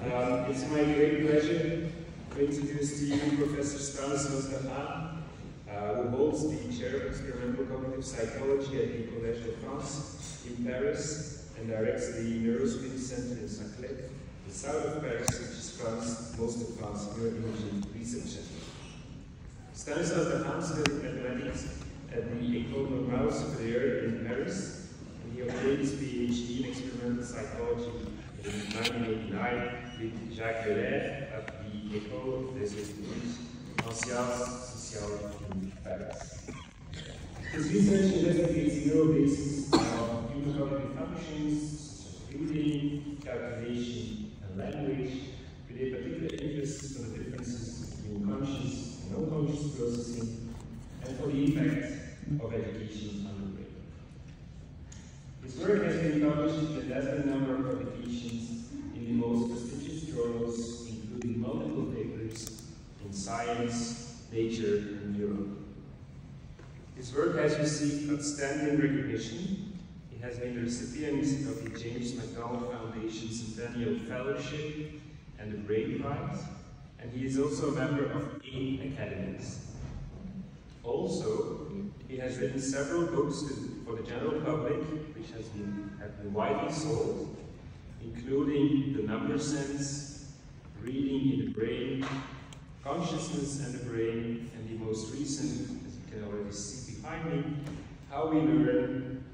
It's my great pleasure to introduce to you Professor Stanislas Dehaene, who holds the Chair of Experimental Cognitive Psychology at the Collège de France in Paris and directs the Neurospace Center in Saclay, the south of Paris, which is France's most advanced neuroimaging research center. Stanislas Dehaene studied mathematics at the École Normale Supérieure in Paris, and he obtained his PhD in experimental psychology in 1989 with Jacques Dehaene at the École des Études en Sciences Sociales in Paris. His research investigates neurobases of human cognitive functions, such as reading, calculation, and language, with a particular interest for the differences between conscious and unconscious processing, and for the impact of education on the brain. His work has been published in a dozen number of publications in the most prestigious journals, including multiple papers in Science, Nature, and Europe. His work has received outstanding recognition. He has been the recipient of the James McDonald Foundation Centennial Fellowship and the Brain Prize, and he is also a member of 8 academies. Also, he has written several books for the general public, which have been widely sold, including The Number Sense, Reading in the Brain, Consciousness and the Brain, and the most recent, as you can already see behind me, How We Learn,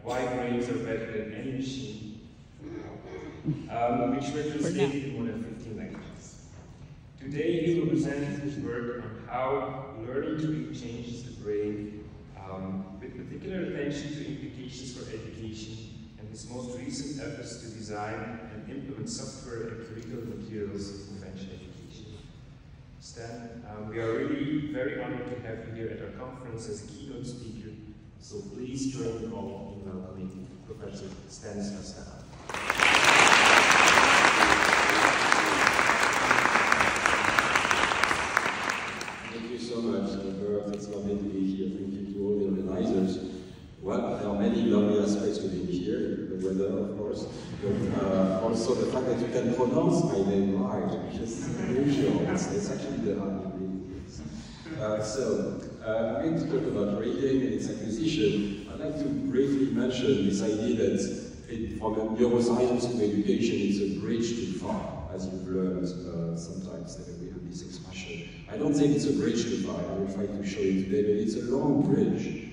why brains are better than any machine, which were translated in more than 15 languages. Today he will present his work on how learning to read changes the brain, with particular attention to implications for education, and his most recent efforts to design and implement software and curriculum materials for French education. Stan, we are really very honored to have you here at our conference as a keynote speaker, so please join me all in welcoming Professor Stanislas Dehaene. Thank you so much, Bert. It's lovely to be here. Thank you to all the organizers. Well, there are many lovely aspects to being here, the weather, of course, but also the fact that you can pronounce my name right, which is unusual. It's actually the hard I'm going to talk about reading and its acquisition. I'd like to briefly mention this idea that from a neuroscience to education, it's a bridge too far, as you've learned sometimes that we have this expression. I don't think it's a bridge too far. I will try to show you today, but it's a long bridge.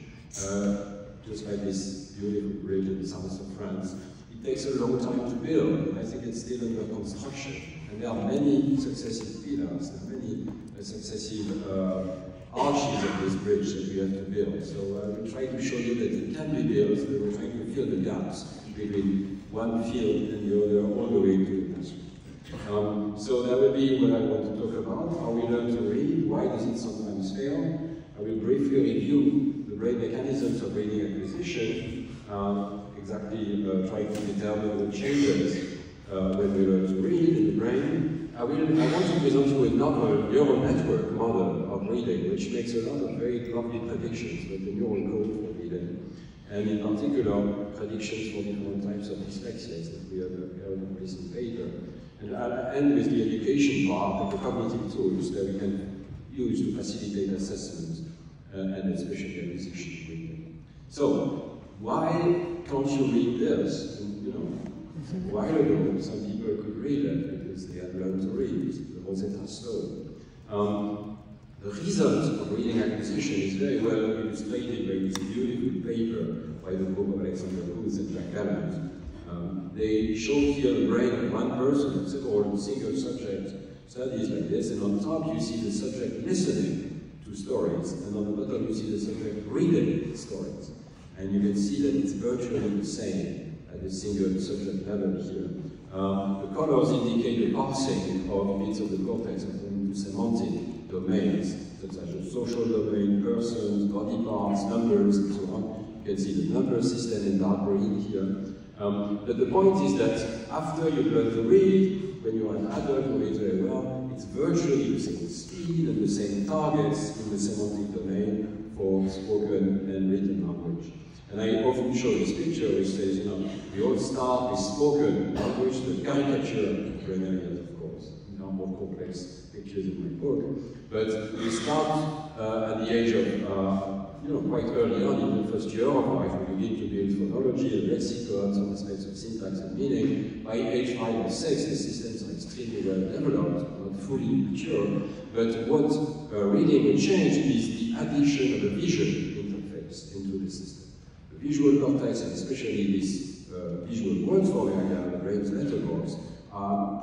Just like this beautiful bridge in the south of France. It takes a long time to build, and I think it's still under construction. And there are many successive pillars, there are many successive arches of this bridge that we have to build. So I will try to show you that it can be built, we will try to fill the gaps between one field and the other, all the way to the classroom. So that will be what I want to talk about, how we learn to read, why does it sometimes fail. I will briefly review the brain mechanisms of reading acquisition, exactly trying to determine the changes when we learn to read in the brain. I want to present you another neural network model of reading, which makes a lot of very lovely predictions about the neural code for reading, and in particular, predictions for different types of dyslexias that we have heard in a recent paper. And I'll end with the education part of the cognitive tools that we can use to facilitate assessment and especially acquisition of reading. So, why can't you read this? And, you know, a while ago, some people could read it because they had learned to read, the Rosetta Stone. The result of reading acquisition is very well illustrated by this beautiful paper by the group of Alexander Cruz and Jack Gallant. They show here the brain of one person, several single subject studies like this, and on top you see the subject listening to stories, and on the bottom you see the subject reading stories. And you can see that it's virtually the same at the single subject level here. The colors indicate the parsing of bits of the cortex according to semantic domains, such as the social domain, persons, body parts, numbers, and so on. You can see the number system in dark green here. But the point is that after you learn to read, when you're an adult who reads very well, it's virtually the same speed and the same targets in the semantic domain for spoken and written language. And I often show this picture which says, you know, we all start with spoken language, the caricature of brain areas, of course. There are more complex pictures in my book. But we start at the age of, you know, quite early on in the first year of life, we begin to build phonology and lexicon, some aspects of syntax and meaning. By age 5 or 6, the systems are extremely well developed, not fully mature. But what reading will change is the addition of a vision interface into the system. The visual cortex, and especially this visual word form area, the brain's letterbox,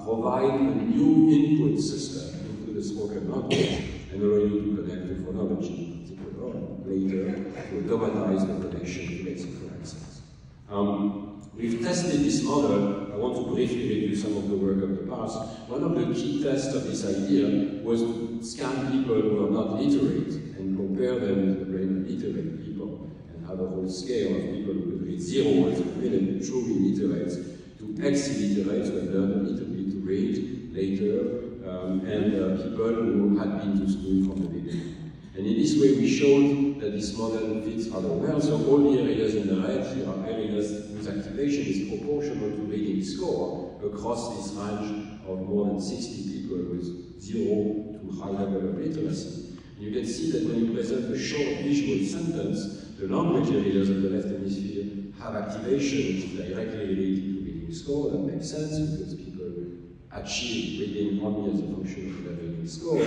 provide a new input system into the spoken language and allow you to connect to phonology in particular, or later to automatize the connection to lexical accents. We've tested this model. I want to briefly review some of the work of the past. One of the key tests of this idea was to scan people who are not literate and compare them with the brain of literate people, and have a whole scale of people who could read 0 words per minute, truly literate, to ex-illiterates who had learned a little bit to read later, and people who had been to school from the beginning. And in this way we showed that this model fits rather well. So all the areas in the red here are areas whose activation is proportional to reading score across this range of more than 60 people with 0 to high level of literacy. And you can see that when you present a short visual sentence, the language areas of the left hemisphere have activation which is directly related to reading score. That makes sense because people achieve reading only as a function of their reading score,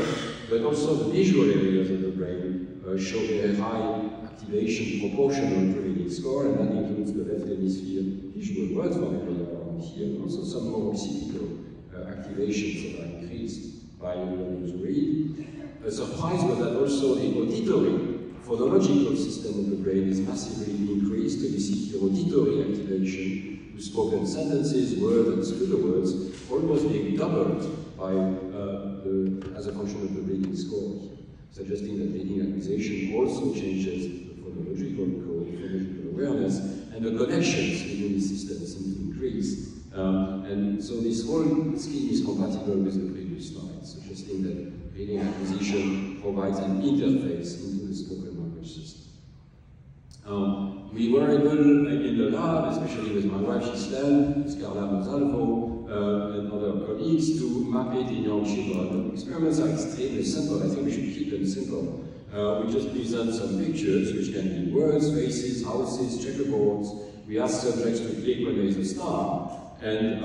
but also the visual areas of the brain show very high activation proportional to reading score, and that includes the left hemisphere visual word form area around here, and also some more occipital activations that are increased by learning to read. A surprise was that also the auditory phonological system of the brain is massively increased, and you see here auditory activation with spoken sentences, words, and pseudo words, almost being doubled by as a function of the reading score, suggesting that reading acquisition also changes the phonological code, phonological awareness, and the connections within the system seem to increase. And so this whole scheme is compatible with the previous slide, suggesting that reading acquisition provides an interface into the spoken language system. We were able, in the lab, especially with my wife Giselle, with Carla Monsalvo, and other colleagues, to map it in young children. Experiments are extremely simple. I think we should keep them simple. We just present some pictures, which can be words, faces, houses, checkerboards. We ask subjects to click when there is a star, and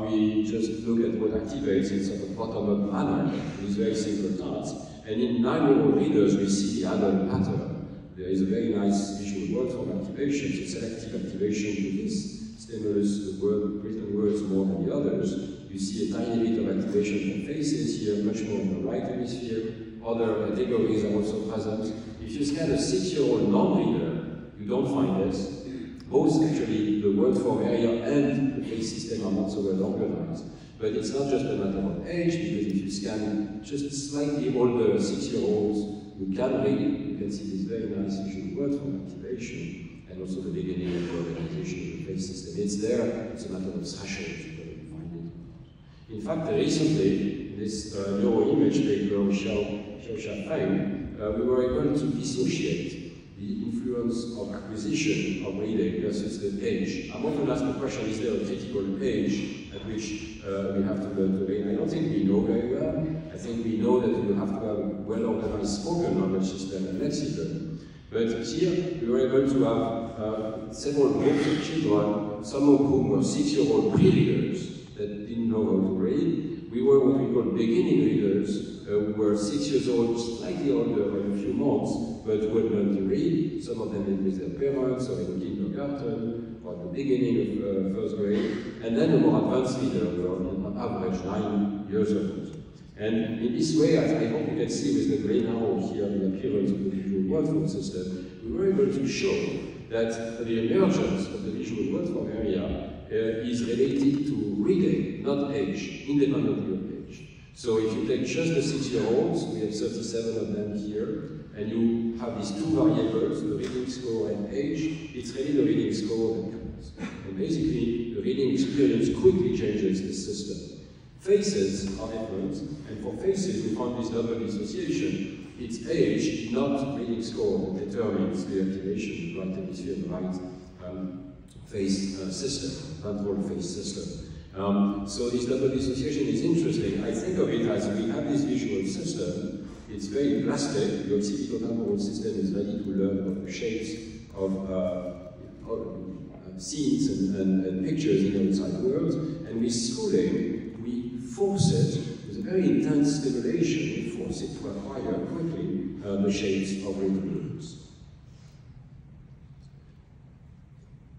we just look at what activates in sort of bottom-up manner with very simple tasks. And in 9-year-old readers, we see the adult pattern. There is a very nice visual word form activation, so selective activation to this stimulus, the written words more than the others. You see a tiny bit of activation for faces here, much more in the right hemisphere. Other categories are also present. If you scan a 6-year-old non-reader, you don't find this. Both actually the word form area and the face system are not so well organized. But it's not just a matter of age, because if you scan just slightly older 6-year-olds who can read, you can see this very nice visual word form activation, and also the beginning of the organization of the face system. It's there, it's a matter of thresholds, you can find it. In fact, recently, in this neuroimage paper with Xiao Feng, we were able to dissociate the influence of acquisition of reading versus the age. I'm often asked the question, is there a critical age at which we have to learn to read? I don't think we know very well. I think we know that you have to have a well-organized spoken language system and lexicon. But here, we were able to have several groups of children, some of whom were 6-year-old pre-readers that didn't know how to read. We were what we call beginning readers, who were 6 years old, slightly older by a few months, but who had learned to read. Some of them with their parents, or in kindergarten, or at the beginning of first grade. And then the more advanced readers were on average 9 years old. And in this way, I hope you can see with the grey arrow here the appearance of the visual word form system, we were able to show that the emergence of the visual word form area is related to reading, not age, independently of age. So if you take just the 6-year-olds, we have 37 of them here, and you have these two variables, the reading score and age, it's really the reading score that counts. And basically, the reading experience quickly changes the system. Faces are different, and for faces we found this double dissociation. its age is not reading score that determines the activation of the right hemisphere, the right phase system, ventral phase system. So this double dissociation is interesting. I think of it as we have this visual system. It's very plastic. The occipitotemporal system is ready to learn about the shapes of scenes and pictures in the outside world. And with schooling, we force it with a very intense stimulation. We force it to acquire quickly the shapes of written words.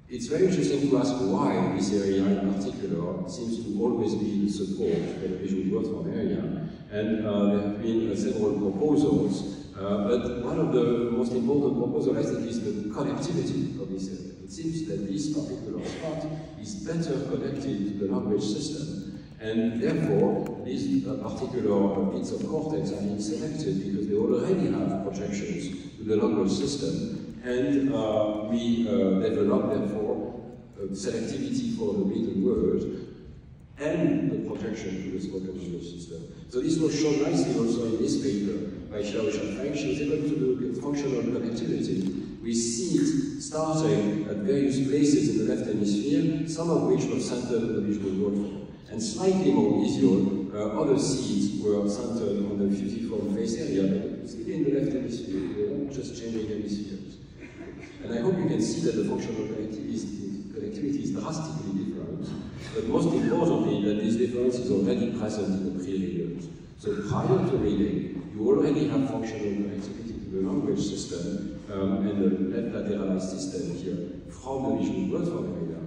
It's very interesting to ask why this area in particular seems to always be the support for the visual word form area. And there have been several proposals, but one of the most important proposals, I think, is the connectivity of this area. It seems that this particular spot is better connected to the language system, and therefore these particular bits of cortex are being selected because they already have projections to the language system. And we develop, therefore, selectivity for the written word and the projection to the spoken language system. So this was shown nicely also in this paper by Xiao Xiaofeng. She was able to look at functional connectivity with seeds starting at various places in the left hemisphere, some of which were centered on the visual word form. And slightly more visual, other seeds were centered on the fusiform face area, but still in the left hemisphere. They weren't just changing hemispheres. And I hope you can see that the functional connectivity is drastically different, but most importantly, that this difference is already present in the pre-readers. So prior to reading, you already have functional connectivity to the language system and the left lateralized system here from the visual word form area.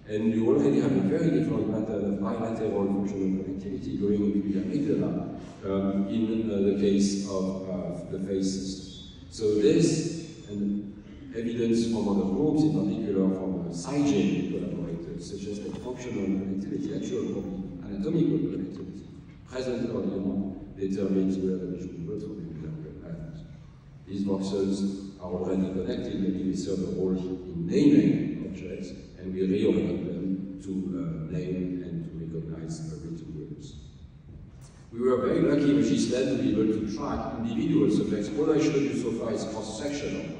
And you already have a very different pattern of bilateral functional connectivity going into the amygdala in the case of the face system. So this, and evidence from other groups, in particular from SciGen collaborators, suggests that functional connectivity, actual anatomical connectivity, present early on, determines where the visual word form will land. These voxels are already connected, maybe they serve a role in naming objects, and we reorient them to name and to recognize written words. We were very lucky with this lab to be able to track individual subjects. What I showed you so far is cross-sectional.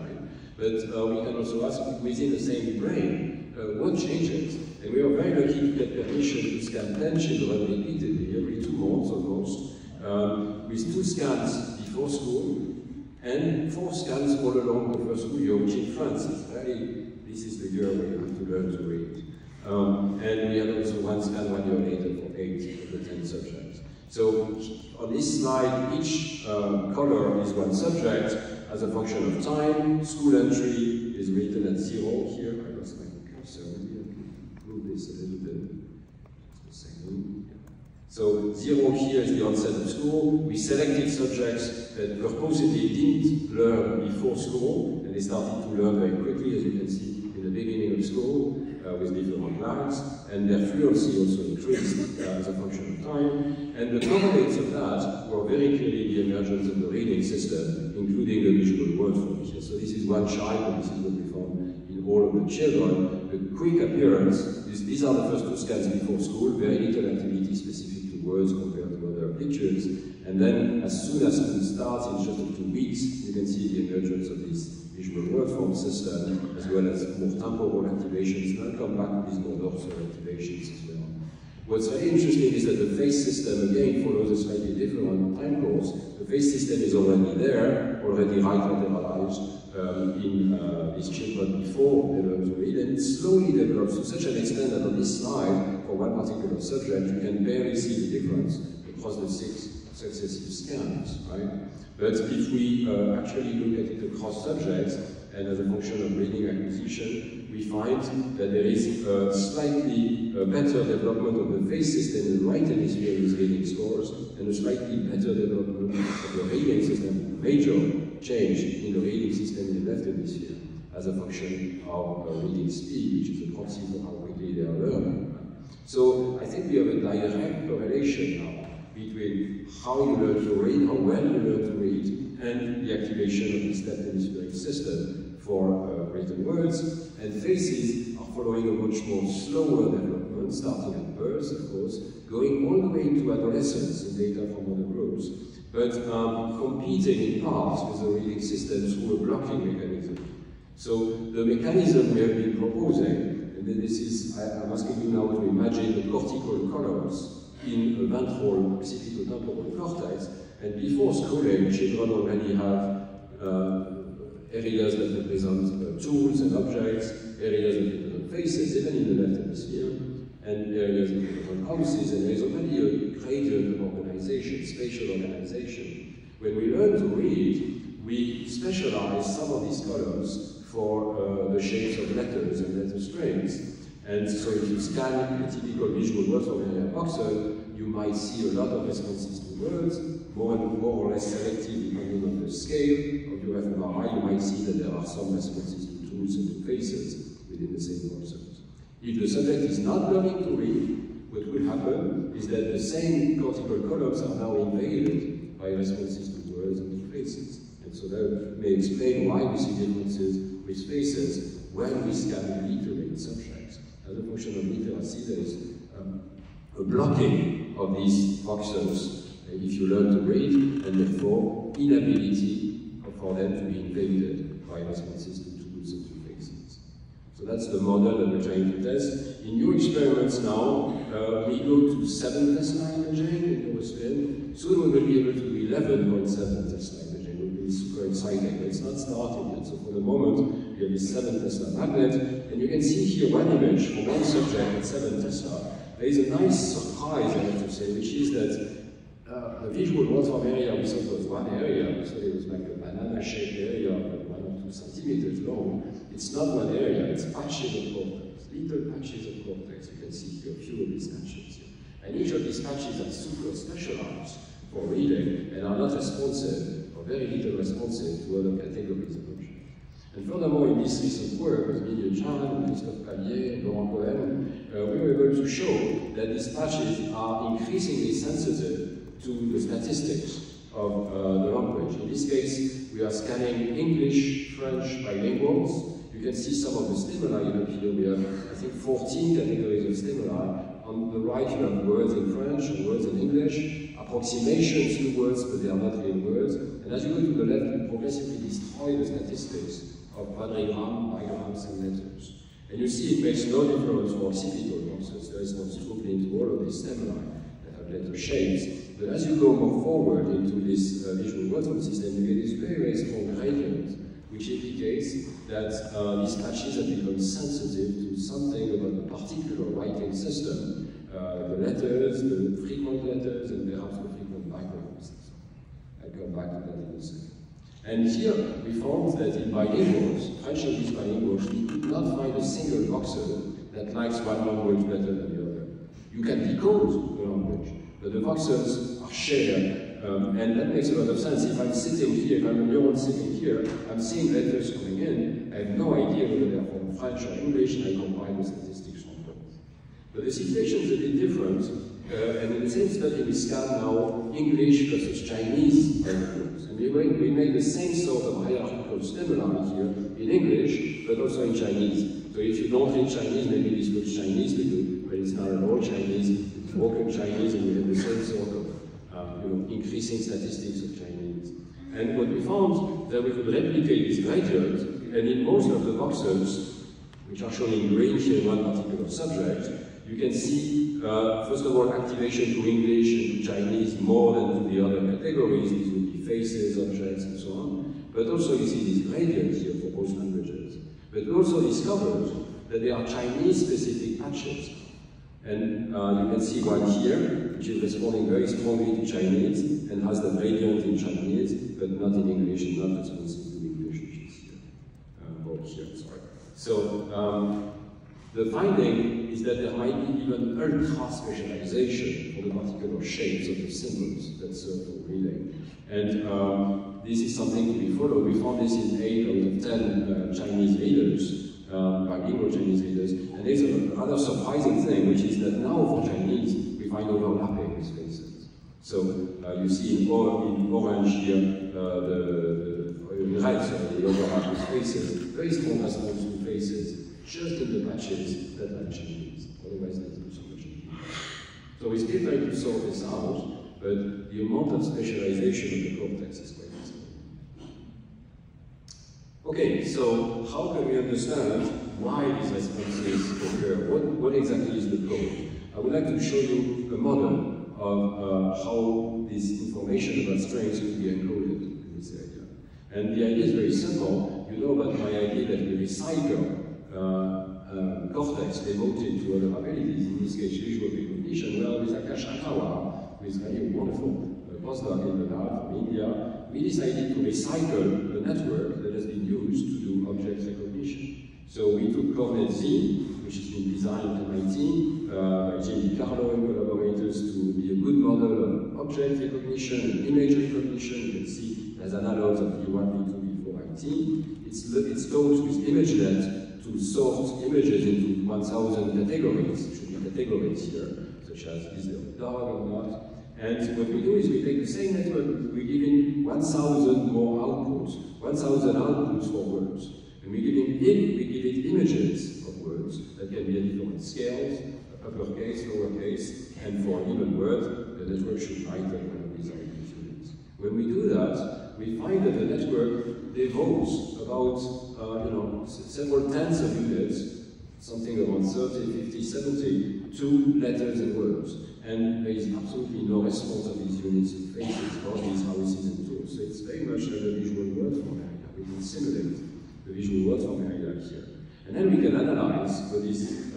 But we can also ask within the same brain, what changes? And we were very lucky to get permission to scan 10 children repeatedly, every 2 months almost, with 2 scans before school, and 4 scans all along the first school year, which in France is this is the year where you have to learn to read. And we had also 1 scan 1 year later for 8 of the 10 subjects. So on this slide, each color is 1 subject. As a function of time, school entry is written at 0 here. I lost my cursor. Move this a little bit. Just a second. So 0 here is the onset of school. We selected subjects that purposely didn't learn before school, and they started to learn very quickly, as you can see in the beginning of school, with different lines, and their fluency also increased as a function of time. And the correlates of that were very clearly the emergence of the reading system, including the visual word form here. So this is 1 child, and this is what we found in all of the children. The quick appearance, these are the first 2 scans before school, very little activity specific to words compared to other pictures. And then as soon as school starts, in just 2 weeks, you can see the emergence of this visual word form system, as well as more temporal activations, and I'll come back to these more dorsal activations as well. What's very interesting is that the face system, again, follows a slightly different time course. The face system is already there, already right lateralized in these children before they learn to read, and it slowly develops to such an extent that on this slide, for one particular subject, you can barely see the difference across the 6 successive scans, right? But if we actually look at it across subjects, and as a function of reading acquisition, we find that there is slightly better development of the face system in the right hemisphere with reading scores, and a slightly better development of the reading system, major change in the reading system in the left hemisphere, as a function of reading speed, which is a proxy for how quickly they are learning. So I think we have a direct correlation now between how you learn to read, how well you learn to read, and the activation of this left hemispheric system for written words. And faces are following a much more slower development, starting at birth, of course, going all the way into adolescence in data from other groups. but competing in part with the reading system through a blocking mechanism. So the mechanism we have been proposing, and then this is, I'm asking you now to imagine the cortical columns in a ventral occipitotemporal cortex, and before schooling, children already have areas that represent tools and objects, areas that represent faces, even in the left hemisphere, and areas that represent houses, and there is already a gradient of organization, spatial organization. When we learn to read, we specialize some of these columns for the shapes of letters and letter strings. And so if you scan a typical visual word from area voxel, you might see a lot of responses to words, more or less selective depending on the scale of your fMRI. You might see that there are some responses to tools and to faces within the same voxels. If the subject is not learning to read, what will happen is that the same cortical columns are now invaded by responses to words and to faces. And so that may explain why we see differences with faces when we scan illiterate subjects. As a function of literacy, there is a blocking of these voxels if you learn to read, and therefore inability for them to be invaded by responses to tools and to faces. So that's the model that we're trying to test. In new experiments now, we go to 7 Tesla imaging in neurospin. Soon we will be able to do 11.7 Tesla imaging. It will be super exciting, but it's not started yet. So for the moment, we have this 7 Tesla magnet, and you can see here one image from one subject at 7 Tesla. There is a nice surprise, I have to say, which is that the visual waveform area we thought was one area, we thought it was like a banana-shaped area, like 1 or 2 centimeters long. It's not one area, it's patches of cortex, little patches of cortex. You can see here a few of these patches here. And each of these patches are super specialized for reading and are not responsive, or very little responsive to other categories of objects. And furthermore, in this recent work with Mille Chan, Christophe Pallier, and Laurent Cohen, we were able to show that these patches are increasingly sensitive to the statistics of the language. In this case, we are scanning English, French bilinguals. You can see some of the stimuli up here. We have, I think, 14 categories of stimuli. On the right, you have words in French and words in English, approximations to words, but they are not real words. And as you go to the left, you progressively destroy the statistics of quadrigram, bigrams, and letters. And you see it makes no difference for occipital voxels. There is no scrutiny into all of these stimuli that have letter shapes. But as you go more forward into this visual waveform system, you get this very, very strong gradient, which indicates that these patches have become sensitive to something about a particular writing system, the letters, the frequent letters, and perhaps the frequent backgrounds. I'll come back to that in a second. And here we found that in bilinguals, French and English bilinguals, we could not find a single voxel that likes one language better than the other. You can decode the language, but the voxels are shared, and that makes a lot of sense. If I'm sitting here, if I'm a neuron sitting here, I'm seeing letters coming in, I have no idea whether they're from French or English, and I combine the statistics from both. But the situation is a bit different, and in the same study we scan now English versus Chinese languages. And we made the same sort of hierarchical stimuli here in English, but also in Chinese. So if you don't read Chinese, maybe this looks Chinese to you, but it's not at all Chinese, it's broken Chinese, and we have the same sort of increasing statistics of Chinese. And what we found that we could replicate this gradient, and in most of the voxels, which are shown in green here in one particular subject, you can see, first of all, activation to English and to Chinese more than to the other categories. These would be faces, objects, and so on. But also you see this gradient here for both languages. But we also discovered that there are Chinese-specific patches. And you can see one here, which is responding very strongly to Chinese, and has the gradient in Chinese, but not in English, and not responsive to English, which is here. Or here, sorry. So, the finding is that there might be even ultra-specialization for the particular shapes of the symbols that serve for reading. And this is something to be followed. We found this in 8 out of 10 Chinese readers, bilingual Chinese readers. And there's a rather surprising thing, which is that now for Chinese, we find overlapping with faces. So you see in orange here, the red, the overlap with faces, very strong response to faces, just in the patches that are Chinese. Otherwise, there's not so much. So we're still trying to sort this out. but the amount of specialization of the cortex is quite small. Okay, so how can we understand why these responses occur? What exactly is the code? I would like to show you a model of how this information about strings could be encoded in this area. And the idea is very simple. You know about my idea that we recycle cortex devoted to other abilities, in this case visual recognition. Well, with Akash Akawa, who is really a wonderful postdoc in the lab from India, we decided to recycle the network that has been used to do object recognition. So we took Cornet Z, which has been designed at MIT by Jim DiCarlo and collaborators to be a good model of object recognition and image recognition. You can see as analogs of V1, V2, V4, IT. It's taught with ImageNet to sort images into 1,000 categories. There should be categories here, such as is there a dog or not. And what we do is we take the same network, we give in 1,000 more outputs, 1,000 outputs for words. And we give it images of words that can be at different scales, uppercase, lowercase, and for an even word, the network should write one of these units. When we do that, we find that the network devotes about several tens of units, something around 30, 50, 70, to letters and words. And there is absolutely no response of these units in faces, bodies, houses, and tools. So it's very much like a visual word form area. We can simulate the visual word form area here. And then we can analyze what these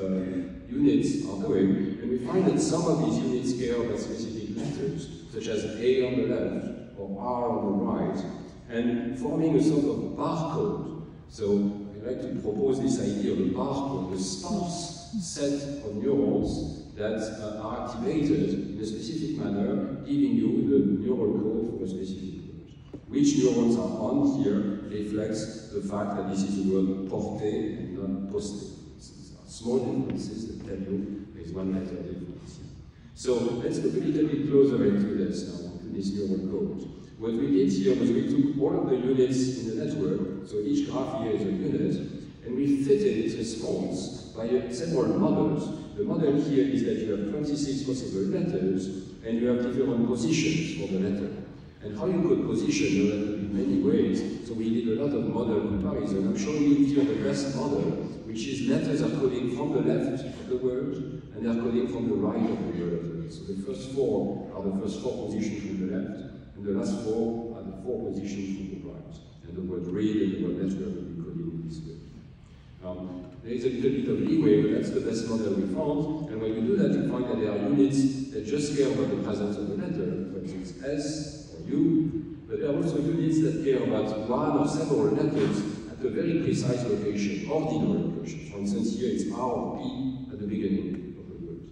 units are doing, and we find that some of these units care about specific letters, such as A on the left, or R on the right, and forming a sort of barcode. So I like to propose this idea of a barcode, a sparse set of neurons that are activated in a specific manner, giving you the neural code for a specific word. Which neurons are on here reflects the fact that this is the word porte and not poste. These are small differences that tell you there is one letter difference. So let's look a little bit closer into this now, into this neural code. What we did here was we took all of the units in the network, so each graph here is a unit, and we fitted its response by several models. The model here is that you have 26 possible letters, and you have different positions for the letter. And how you could position, there could be many ways, so we did a lot of model comparison. I'm showing you here the best model, which is letters are coding from the left of the word, and they are coding from the right of the word. So the first four are the first four positions from the left, and the last four are the four positions from the right. And the word read and the word letter will be coded in this way. There is a little bit of leeway, but that's the best model we found. And when you do that, you find that there are units that just care about the presence of the letter, for instance S or U, but there are also units that care about one or several letters at a very precise location, ordinal location. For instance, here it's R or P at the beginning of the word.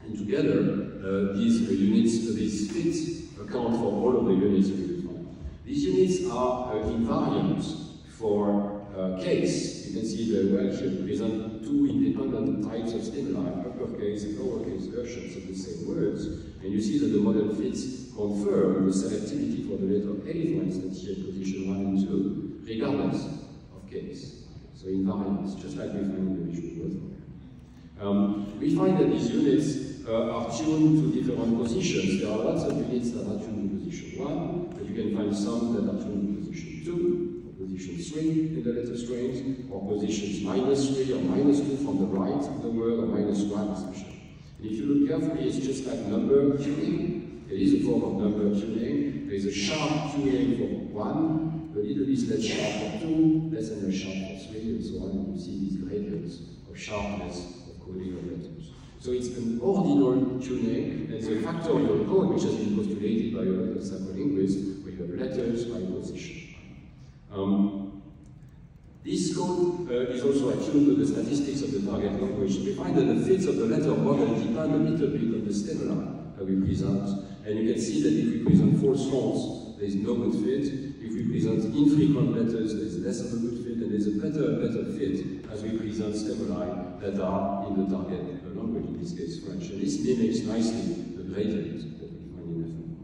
And together, these units, these fits, account for all of the units we will find. These units are invariant for case. You can see very well here we present two independent types of stimuli, uppercase and lowercase versions of the same words. And you see that the model fits confirm the selectivity for the letter A, for instance, here in position 1 and 2, regardless of case. So invariance, just like we find in the visual word form. We find that these units are tuned to different positions. There are lots of units that are tuned to position 1, but you can find some that are tuned to position 2, position 3 in the letter strings, or positions -3 or -2 from the right of the word, or -1 especially. And if you look carefully, it's just like number tuning. It is a form of number tuning. There is a sharp tuning for 1, a little bit less sharp for 2, less and less sharp for 3, and so on. And you see these gradients of sharpness of coding of letters. So it's an ordinal tuning, and it's a factorial code which has been postulated by a lot of psycholinguists, where you have letters by position. This code is also attuned to the statistics of the target language. We find that the fits of the letter model depend a little bit on the stimuli that we present. And you can see that if we present false fonts, there is no good fit. If we present infrequent letters, there is less of a good fit, and there is a better fit as we present stimuli that are in the target language, in this case French. And this mimics nicely the gradient that we find in FM.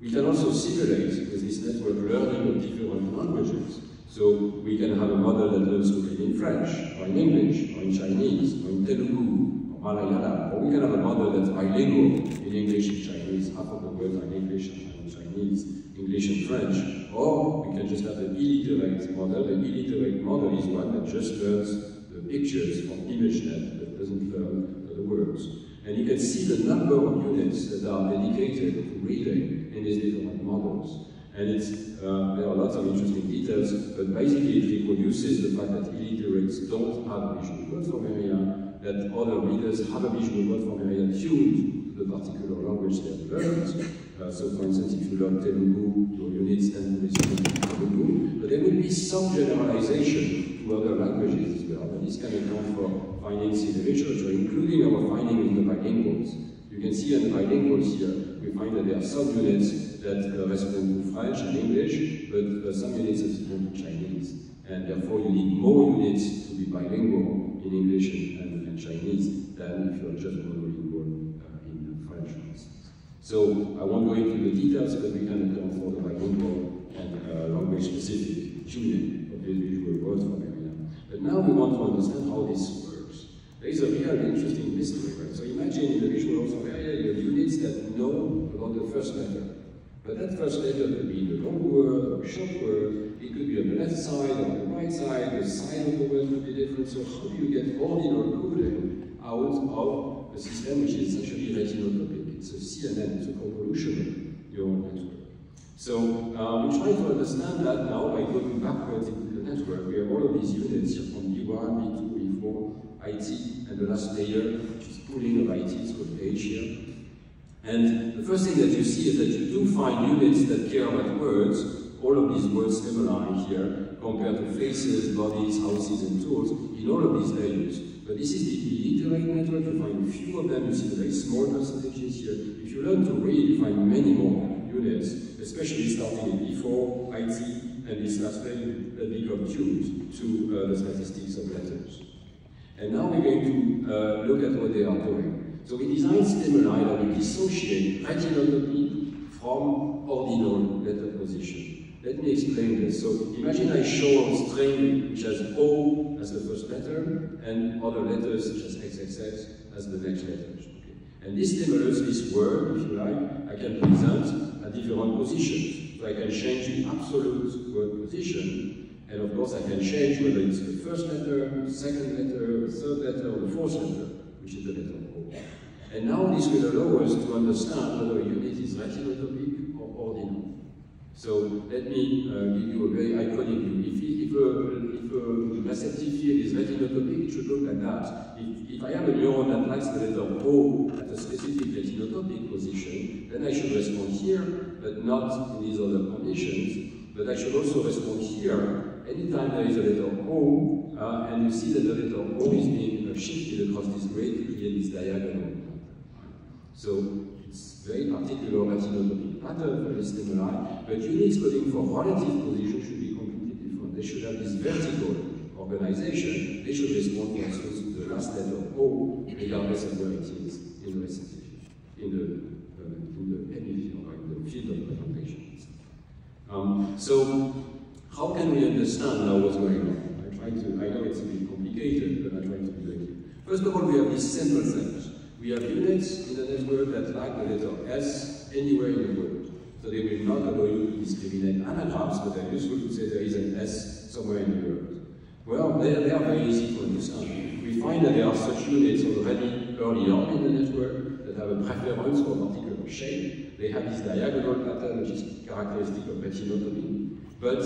We can also simulate with this network learning of different languages. So we can have a model that learns to read in French, or in English, or in Chinese, or in Telugu, or Malayalam. Or we can have a model that's bilingual in English and Chinese, half of the words are in English and Chinese, English and French. Or we can just have an illiterate model. The illiterate model is one that just learns the pictures from IMBES but doesn't learn the words. And you can see the number of units that are dedicated to reading in these different models. And there are lots of interesting details, but basically it reproduces the fact that illiterates don't have a visual word from area, that other readers have a visual word from area tuned to the particular language they have learned. So for instance, if you learn Telugu, your units tend to listen to Telugu, but there will be some generalization to other languages as well, and this can account for findings in the literature, including our findings in the bilinguals. You can see in the bilinguals here, we find that there are some units that respond to French and English, but some units respond to Chinese. And therefore you need more units to be bilingual in English and Chinese than if you're just monolingual in French, for instance. So I won't go into the details, but we can account for the bilingual and language-specific tuning of the visual words from area. But now we want to understand how this works. There is a really interesting mystery, right? So imagine in the visual words from area, you have units that know about the first letter. But that first letter could be in the long word or a short word, it could be on the left side or on the right side, the side of the word could be different. So how do you get ordinal coding out of a system which is essentially retinotopic? It's a CNN, it's a convolutional neural network. So we try to understand that now by going backwards into the network. We have all of these units here from B1, B2, B4, IT, and the last layer, which is pooling of IT, it's called H here. And the first thing that you see is that you do find units that care about words, all of these word stimuli here, compared to faces, bodies, houses, and tools, in all of these layers. But this is the illiterate network, you find a few of them, you see the very small percentages here. If you learn to read, you find many more units, especially starting in B4, IT, and this last layer that become tuned to the statistics of letters. And now we're going to look at what they are doing. So we design stimuli that will dissociate retinotopy from ordinal letter position. Let me explain this. So imagine I show a string which has O as the first letter and other letters such as XXX as the next letters. Okay. And this stimulus, this word, if you like, I can present at different positions. So I can change the absolute word position, and of course I can change whether it's the first letter, the second letter, the third letter, or the fourth letter, which is the letter O. And now this will allow us to understand whether a unit is retinotopic or ordinal. So let me give you a very iconic view. If a receptive field is retinotopic, it should look like that. If I have a neuron that likes the letter O at a specific retinotopic position, then I should respond here, but not in these other conditions. But I should also respond here anytime there is a letter O, and you see that the letter O is being shifted across this grid to create this diagonal. So it's very particular retinotopic pattern for this stimuli, but units coding for relative position should be completely different. They should have this vertical organization. They should respond, for instance, to the last letter O, regardless of where it is in the receptive field, in the hemifield, or in the field of presentation. So how can we understand now what's going on? I know it's a bit complicated, but I'm trying to be very clear. First of all, we have these simple things. We have units in the network that like the letter S anywhere in the word. So they will not allow you to discriminate anagrams, but they're useful to say there is an S somewhere in the word. Well, they are very easy to understand. We find that there are such units already early on in the network that have a preference for a particular shape. They have this diagonal pattern which is characteristic of retinotomy. But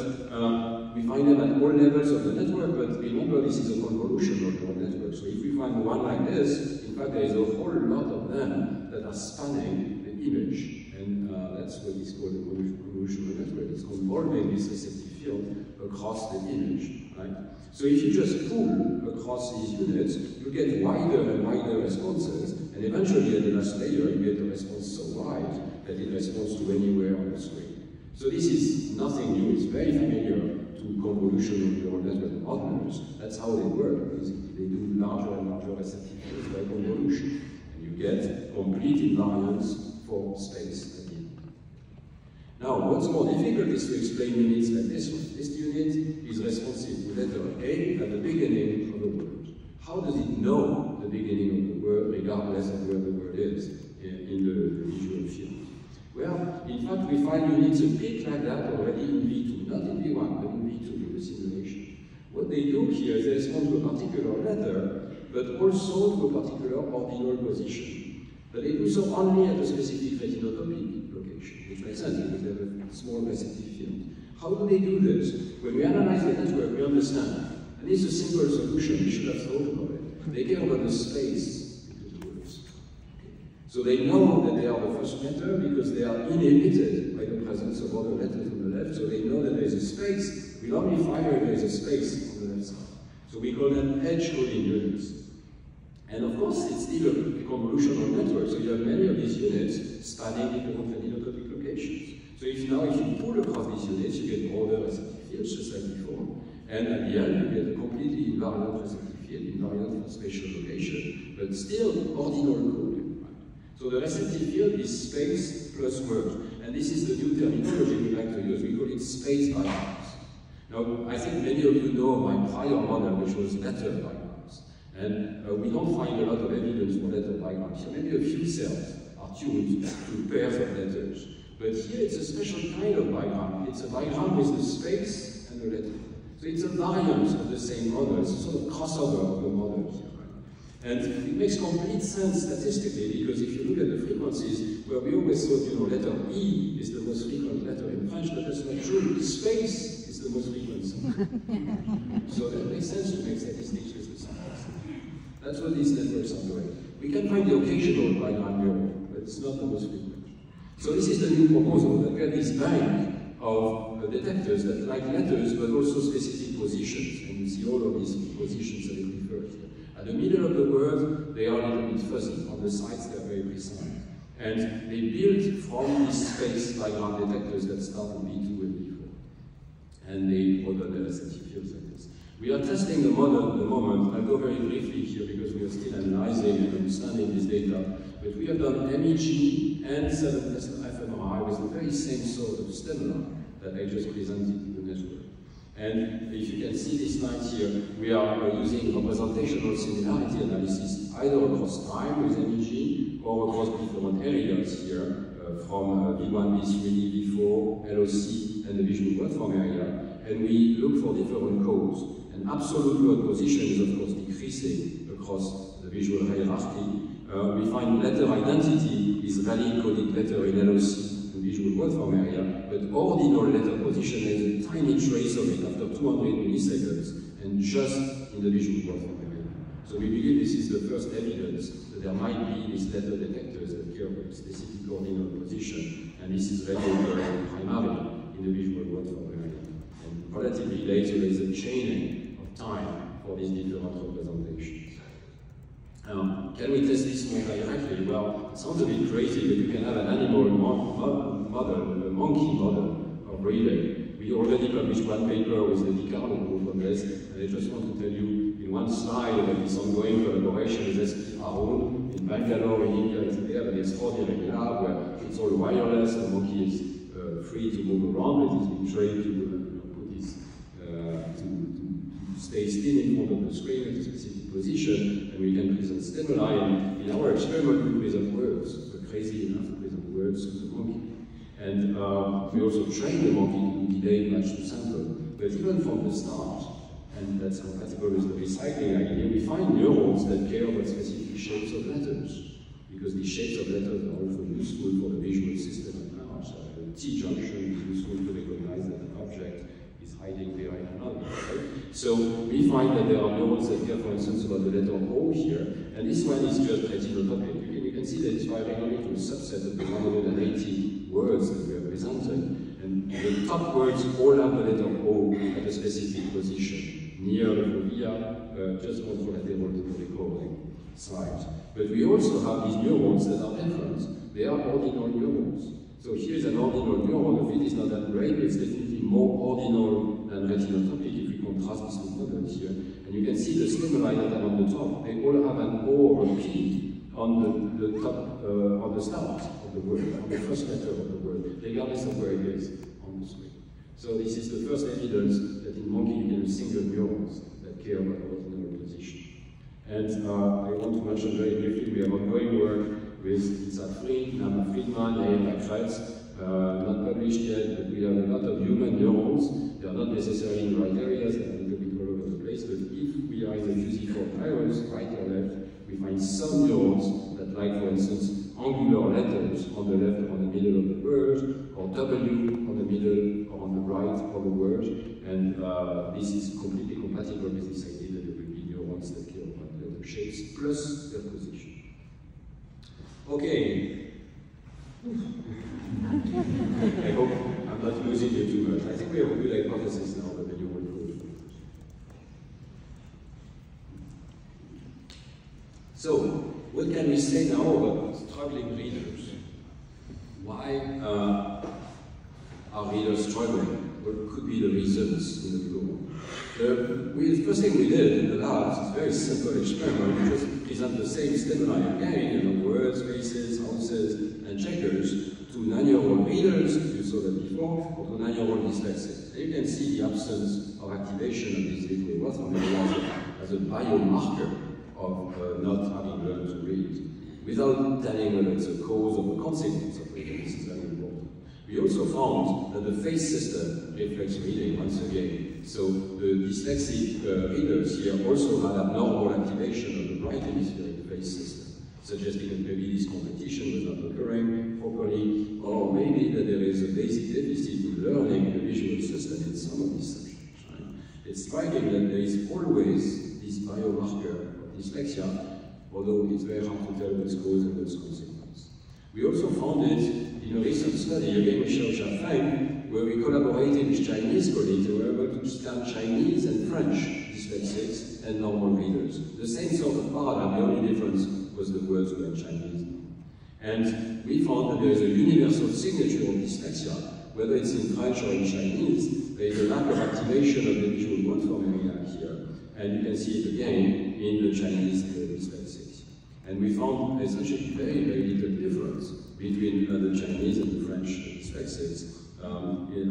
we find them at all levels of the network, but remember this is a convolutional neural network. So if we find one like this, in fact there is a whole lot of them that are spanning the image. And that's what is called a convolutional network. It's convolving this receptive field across the image. Right? So if you just pull across these units, you get wider and wider responses, and eventually at the last layer you get a response so wide that it responds to anywhere on the screen. So this is nothing new, it's very familiar to convolutional neural network modelers. That's how they work, basically. They do larger and larger receptive fields by convolution, and you get complete invariance for space at the end. Now, what's more difficult is to explain units like this one. This unit is responsive to letter A at the beginning of the word. how does it know the beginning of the word regardless of where the word is in the visual field? Well, in fact, we find units a bit like that already in V2, not in V1, but in V2 in the simulation. What they do here is they respond to a particular letter, but also to a particular ordinal position. But they do so only at a specific retinotopic location, which makes sense because they have a small receptive field. How do they do this? When we analyze the network, we understand. And it's a simple solution, we should have thought about it. They care about the space between the words. So they know that they are the first letter because they are inhibited by the presence of other letters on the left, so they know that there is a space. We'll only fire if there is a space on the left side. So we call them edge coding units. And of course, it's still a convolutional network, so you have many of these units spanning different retinotopic locations. So if you pull across these units, you get broader receptive fields, just like before. And at the end, you get a completely invariant receptive field, invariant for spatial location, but still ordinal code. Right? So the receptive field is space plus word. And this is the new terminology we like to use. We call it space bigrams. Now, I think many of you know my prior model, which was letter bigrams. And we don't find a lot of evidence for letter bigrams. So maybe a few cells are tuned to pairs of letters. But here it's a special kind of bigram. It's a bigram with the space and the letter. So it's a variant of the same model. It's a sort of crossover of the model here. Right? And it makes complete sense statistically, because if you look at the frequencies, where we always thought, letter E is the most frequent letter in French, but that's not true. Space is the most frequent sound. So that makes sense to make statistics with the sounds. That's what these networks are doing. We can find the occasional bigram neuron, but it's not the most frequent. So this is the new proposal, that we have this bank of detectors that like letters, but also specific positions. And you see all of these positions that it refers to. At the middle of the word, they are a little bit fuzzy. On the sides, they're very precise. And they build from this space bigram detectors that start with V2 and V4. And they model the receptive fields like this. We are testing the model at the moment. I'll go very briefly here because we are still analyzing and understanding this data. But we have done MEG and 7 Tesla fMRI with the very same sort of stimuli that I just presented in the network. And if you can see this slide here, we are using representational similarity analysis either across time with MEG or across different areas here from V1, V3, V4, LOC, and the visual word form area. And we look for different codes. And absolute word position is of course decreasing across the visual hierarchy. We find letter identity is rally encoded letter in LOC and visual word form area, but ordinal letter position has a tiny trace of it after 200 milliseconds and just in the visual word form area. So we believe this is the first evidence that there might be these letter detectors that care about specific ordinal position, and this is really primarily in the visual word form area. And relatively later there is a chaining of time for these different representations. Can we test this more directly? Well, it sounds a bit crazy, but you can have an animal model, a monkey model of reading. We already published one paper with the Dehaene group on this, and I just want to tell you in one slide about this ongoing collaboration with S.P. Arun in Bangalore in India. They have an extraordinary lab where it's all wireless, the monkey is free to move around, but it's been trained to put this, to stay still in front of the screen at a specific position, and we can present stimuli. And in our experiment, we present words. We're crazy enough to present words to the monkey. And we also train the monkey to delay match to sample. But even from the start, and that's compatible with the recycling idea, we find neurons that care about specific shapes of letters. Because the shapes of letters are also useful for the visual system at large. So the T-junction is useful to recognize that an object is hiding behind another. Right? So we find that there are neurons that care, for instance, about the letter O here, and this one is just retinotopic. You can see that it's firing only to a subset of the 180 words that we are presenting. And the top words all have the letter O at a specific position, near the fovea, just contralateral to the recording site. But we also have these neurons that are different. They are ordinal neurons. So here's an ordinal neuron. The field is not that great, but it's definitely more ordinal than retinotopic if we contrast these two models here. And you can see the stimuli that are on the top. They all have an O or a P on the top, on the start of the word, on the first letter of the word, regardless of where it is on the screen. So this is the first evidence that in monkey you can have single neurons that care about ordinal position. And I want to mention very briefly, we have ongoing work with Itzhak Fried, Nama Friedman, Dehaene, not published yet, but we have a lot of human neurons. They are not necessarily in the right areas, they are a little bit all over the place, but if we are in the fusiform iris, right or left, we find some neurons that like, for instance, angular letters on the left or on the middle of the word, or W on the middle or on the right of the word, and this is completely compatible with this idea that there will be neurons that care about letter shapes plus their position. Okay. I hope I'm not losing you too much. I think we have a good hypothesis now about the neural code. So, what can we say now about struggling readers? Why are readers struggling? What could be the reasons in the plural? The first thing we did in the lab is a very simple experiment. We just present the same stimuli again, words, faces, houses, and checkers, to 9-year-old readers, you saw that before, or to 9-year-old dyslexics. And you can see the absence of activation of these little words as a biomarker of not having learned to read, without telling whether it's a cause or a consequence of reading. This is very important. We also found that the face system reflects reading once again. So the dyslexic readers here also had abnormal activation of the right hemispheric face system, suggesting that maybe this competition was not occurring properly, or maybe that there is a basic deficit in learning the visual system in some of these subjects. Right? It's striking that there is always this biomarker of dyslexia, although it's very hard to tell what's cause and what's consequence. We also found it in a recent study, again with Xiao Xiafeng, where we collaborated with Chinese colleagues who were able to scan Chinese and French dyslexics and normal readers. The same sort of paradigm, the only difference was the words were in Chinese. And we found that there is a universal signature of dyslexia, whether it's in French or in Chinese. There is a lack of activation of the visual one-form area here, and you can see it again in the Chinese dyslexics. And we found essentially very, very little difference between the Chinese and the French dyslexics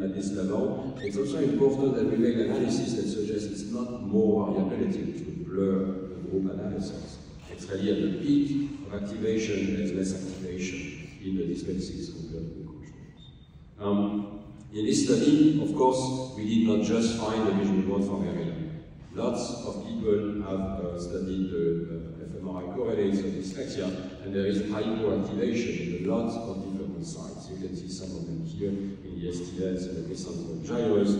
at this level. It's also important that we make analysis that suggests it's not more variability which would blur the group analysis. It's really at the peak of activation, there's less activation in the dyslexics compared to the controls. In this study, of course, we did not just find the visual one-form area. Lots of people have studied the fMRI correlates of dyslexia, and there is hypoactivation in lots of different sites. You can see some of them here in the STS and the epicentral gyrus,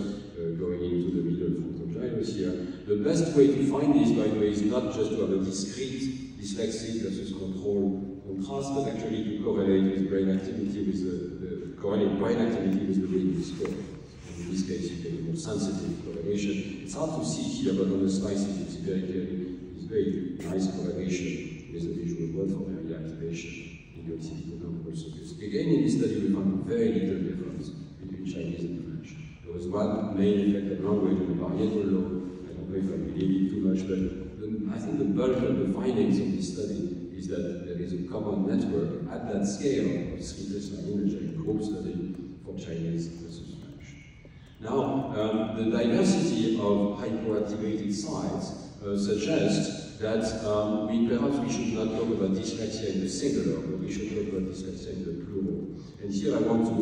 going into the middle frontal gyrus here. The best way to find this, by the way, is not just to have a discrete dyslexic versus control contrast, but actually to correlate with brain activity with correlate brain activity with the reading score. In this case, you get a more sensitive correlation. It's hard to see here, but on the slices it's very clearly, it's very nice correlation with the visual one-form area activation in the occipital temporal surface. Again, in this study, we found very little difference between Chinese and French. There was one main effect of language in the parietal lobe. I don't know if I believe it too much, but I think the bulk of the findings of this study is that there is a common network at that scale of sleepless imaging group study for Chinese versus French. Now, the diversity of hypoactivated sites suggests that perhaps we should not talk about dyslexia in the singular, but we should talk about dyslexia in the plural. And here I want to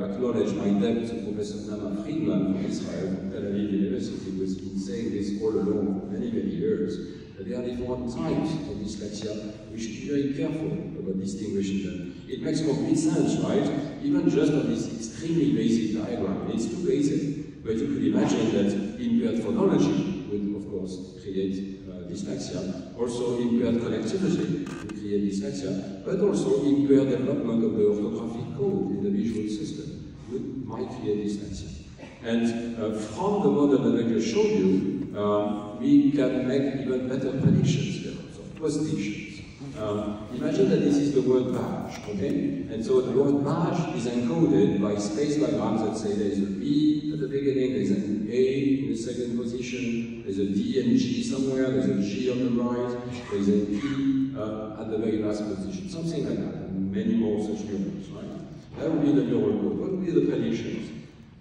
acknowledge my debt to Professor Nama Friedman from Israel, from Tel Aviv University, who has been saying this all along for many, many years, that there are different types of dyslexia. We should be very careful about distinguishing them. It makes complete sense, right? Even just on this extremely basic diagram, it's too basic, but you could imagine that impaired phonology would, of course, create dyslexia, also impaired connectivity would create dyslexia, but also impaired development of the orthographic code in the visual system might create dyslexia. And from the model that I just showed you, we can make even better predictions there, so postditions. Imagine that this is the word badge, okay? And so the word badge is encoded by space diagrams that say there is a B at the beginning, there is an A in the second position, there's a D and G somewhere, there's a G on the right, there's a P at the very last position, something like that, and many more such neurons, right? That would be the neural code. What would be the predictions?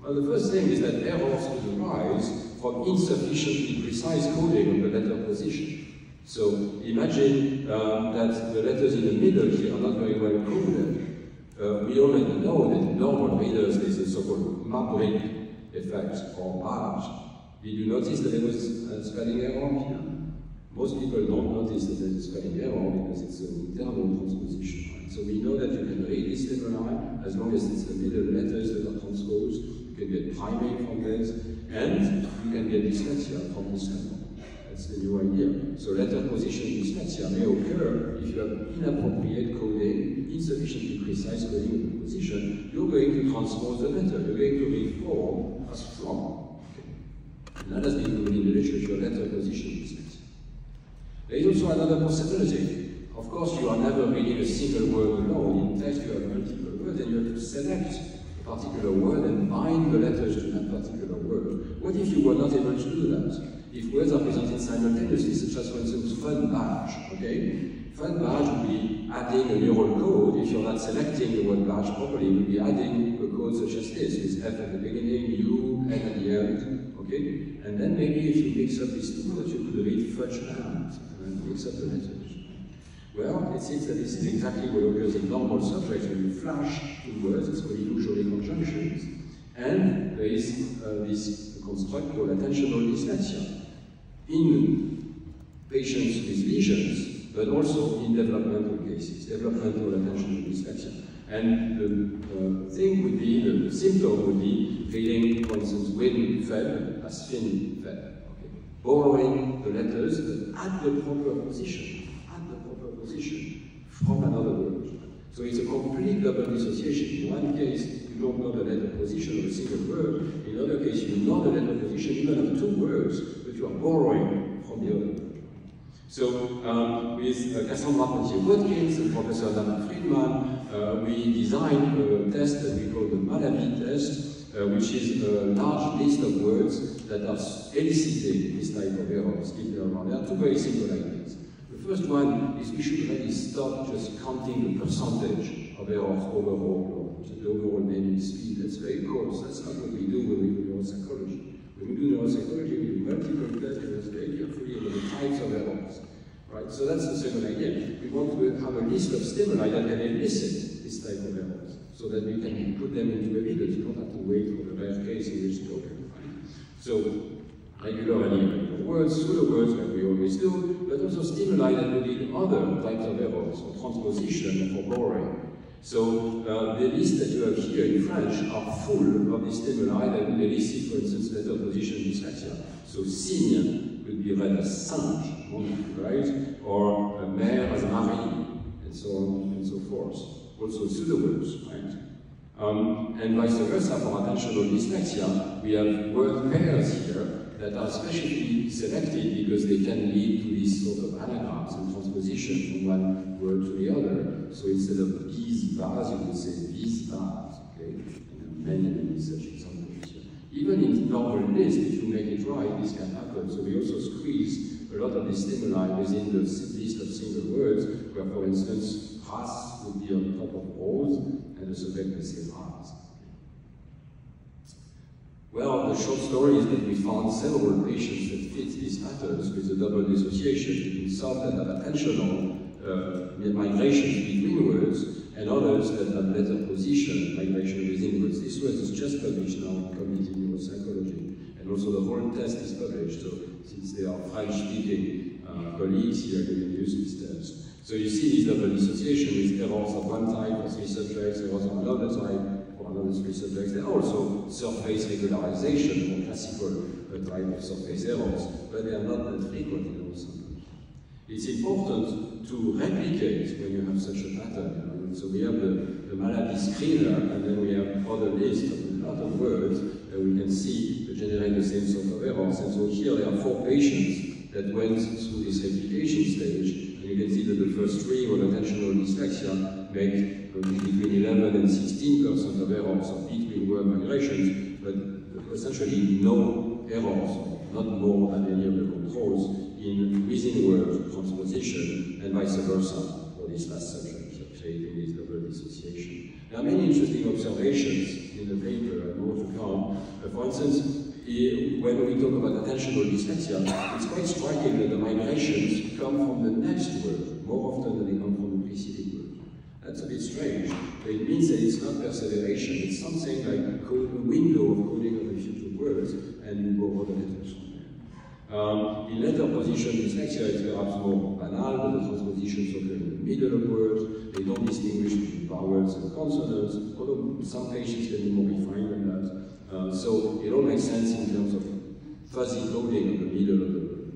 Well, the first thing is that errors could arise from insufficiently precise coding of the letter position. So imagine that the letters in the middle here are not very well coded. We already know that in normal readers there's a so-called maverick effect or badge. Did you notice that there was a spelling error here? Most people don't notice that there's a spelling error because it's an internal transposition. Right? So we know that you can read this stimuli as long as it's the middle letters that are transposed. You can get primate from this, and you can get dyslexia from this letter. That's the new idea. So letter position dyslexia may occur if you have inappropriate coding, insufficiently precise coding of the position. You're going to transpose the letter. You're going to read from as from. Okay. And that has been proven in the literature, letter position dyslexia. There is also another possibility. Of course, you are never reading a single word alone. In text, you have multiple words, and you have to select a particular word and bind the letters to that particular word. What if you were not able to do that? If words are presented simultaneously, such as, for instance, fun badge, okay? Fun badge would be adding a neural code. If you're not selecting the word badge properly, it would be adding a code such as this, with F at the beginning, U, N at the end, okay? And then maybe if you mix up these two words, you could read fudge and mix up the letters. Well, it seems that this is exactly what occurs in normal subjects when you flash two words. It's called usually conjunctions. And there is this construct called attentional dyslexia in patients with lesions, but also in developmental cases, developmental attentional dyslexia. And the thing would be, the symptom would be feeling, for instance, win fed as fin fed. Okay. Borrowing the letters, but at the proper position from another word. So it's a complete double dissociation. In one case, you don't know the letter position of a single word. In another case, you know the letter position even of two words, but you are borrowing from the other word. So with Cassandra Potier-Watkins and Professor Dana Friedman, we designed a test that we call the Malaby test, which is a large list of words that are eliciting this type of errors. There are two very simple ideas. The first one is we should really stop just counting the percentage of errors overall, or the overall naming speed. That's very coarse. That's not what we do when we do neuropsychology. When we do neuropsychology, we do multiple tests very carefully about the types of errors. Right? So that's the second idea. We want to have a list of stimuli that can elicit this type of errors, so that we can put them into evidence. You don't have to wait for the rare case in which they occur. Right? So regularly words, pseudo words, like we always do, but also stimuli that would lead other types of errors, for transposition, for borrowing. So the list that you have here in French are full of these stimuli that would elicit, for instance, letter position dyslexia. So signe would be read as singe, right? Or mère as Marie, and so on and so forth. Also pseudo words, right? And vice versa for attentional dyslexia, we have word pairs here that are specially selected because they can lead to these sort of anagrams and transposition from one word to the other. So instead of these bars, you would say these bars. Okay? And many such examples here. Even in normal list, if you make it right, this can happen. So we also squeeze a lot of the stimuli within the list of single words, where, for instance, ras would be on top of rose, and the subject would say ras. Well, the short story is that we found several patients that fit these patterns with a double dissociation. Some that have attentional migrations between words, and others that have letter position migration within words. This work is just published now in cognitive neuropsychology, and also the whole test is published. So since they are French-speaking colleagues here, you can use this test. So you see this double dissociation with errors of one type for 3 subjects, errors of another type for another 3 subjects. There are also surface regularization, or classical type of surface errors, but they are not that frequent in all samples. It's important to replicate when you have such a pattern. So we have the Malaby screener, and then we have other lists of a lot of words that we can see to generate the same sort of errors. And so here there are 4 patients that went through this replication stage. You can see that the first 3 with attentional dyslexia make between 11 and 16% of errors of between word migrations, but essentially no errors, not more than any of the controls, in within word transposition, and vice versa for this last subject, creating this double dissociation. There are many interesting observations in the paper, and more to come. For instance, when we talk about attentional dyslexia, it's quite striking that the migrations come from the next word more often than they come from the preceding word. That's a bit strange. But it means that it's not perseveration. It's something like a window of coding of the future words, and you go over the letters from there. In letter position dyslexia is perhaps more banal, but the transpositions occur in the middle of words. They don't distinguish between vowels and consonants, although some patients can be more refined than that. So it all makes sense in terms of fuzzy coding of the middle of the word.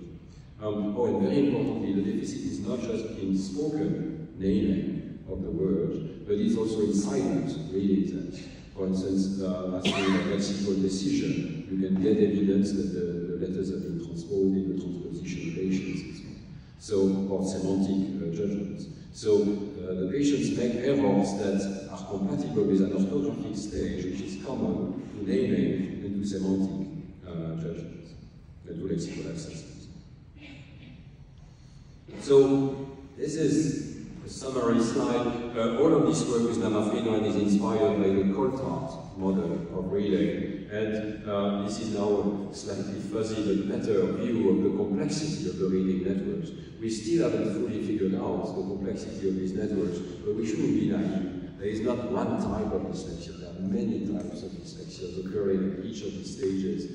And very importantly, the deficit is not just in spoken naming of the word, but it's also in silent reading them. For instance, as in a lexical decision, you can get evidence that the letters have been transposed in the transposition relations, or semantic judgments. So the patients make errors that are compatible with an orthographic stage, which is common to naming and to semantic judgments, and to lexical assessments. So this is a summary slide. All of this work with Nama Friedman is inspired by the Coltart model of reading, and this is now a slightly fuzzy but better view of the complexity of the reading networks. We still haven't fully figured out the complexity of these networks, but we shouldn't be naive. There is not one type of dyslexia, there are many types of dyslexia occurring at each of these stages.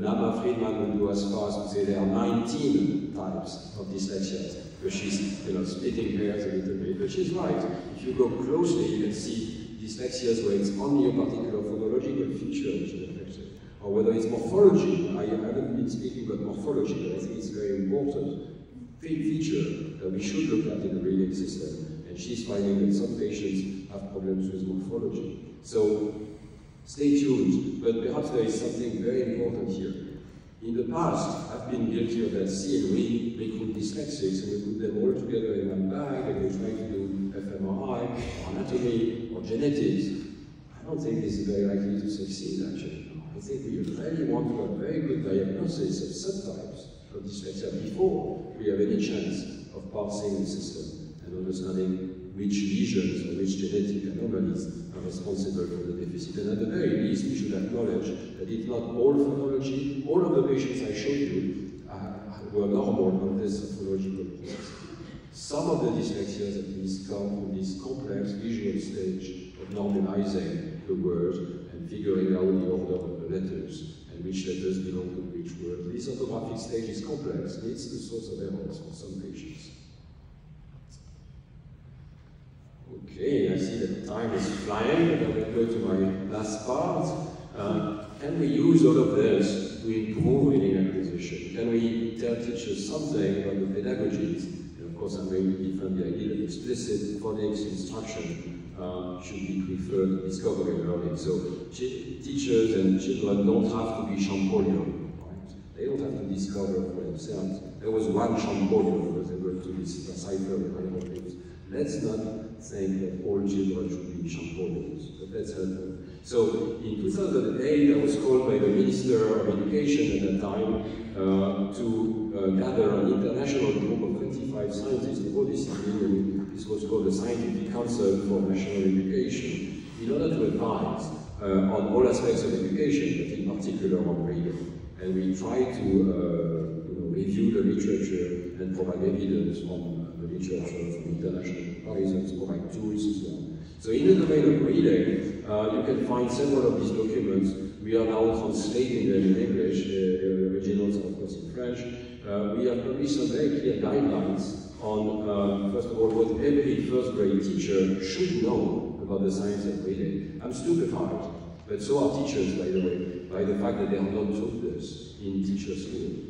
Nama Friedman would go as far as to say there are 19 types of dyslexia, because she's splitting hairs a little bit, but she's right. If you go closely, you can see dyslexias where it's only a particular phonological feature which is affected, or whether it's morphology. I haven't been speaking about morphology, but I think it's a very important feature that we should look at in the reading system, and she's finding that some patients have problems with morphology. So stay tuned, but perhaps there is something very important here. In the past, I've been guilty of that. We recruit dyslexics and we put them all together in one bag and we try to do fMRI, or anatomy, or genetics. I don't think this is very likely to succeed, actually. I think we really want to have very good diagnosis of subtypes of dyslexia before we have any chance of parsing the system and understanding which lesions or which genetic anomalies are responsible for the deficit. And at the very least, we should acknowledge that it's not all phonology. All of the patients I showed you were normal, but there's a phonological process. Some of the dyslexias at least come from this complex visual stage of normalizing the word and figuring out the order of the letters and which letters belong to which word. This orthographic stage is complex, leads to sorts of errors for some patients. Okay, I see that time is flying, but I will go to my last part. Can we use all of this to improve reading acquisition? Can we tell teachers something about the pedagogies? And of course, I'm going to defend the idea that explicit phonics instruction should be preferred to discovery learning. So teachers and children don't have to be Champollion, right? They don't have to discover for themselves. There was one Champollion because they were to decipher the hieroglyphs. Let's not think that all children should be Champollions, but that's helpful. So in 2008, I was called by the Minister of Education at that time to gather an international group of 25 scientists of all disciplines, and this was called the Scientific Council for National Education, in order to advise on all aspects of education, but in particular on reading. And we tried to review the literature and provide evidence on the literature from international comparisons, provide tools and so on. So in the domain of reading, you can find several of these documents. We are now translating them in English, the originals are of course in French. We have published some very clear guidelines on, first of all, what every first grade teacher should know about the science of reading. I'm stupefied, but so are teachers, by the way, by the fact that they are not taught this in teacher school.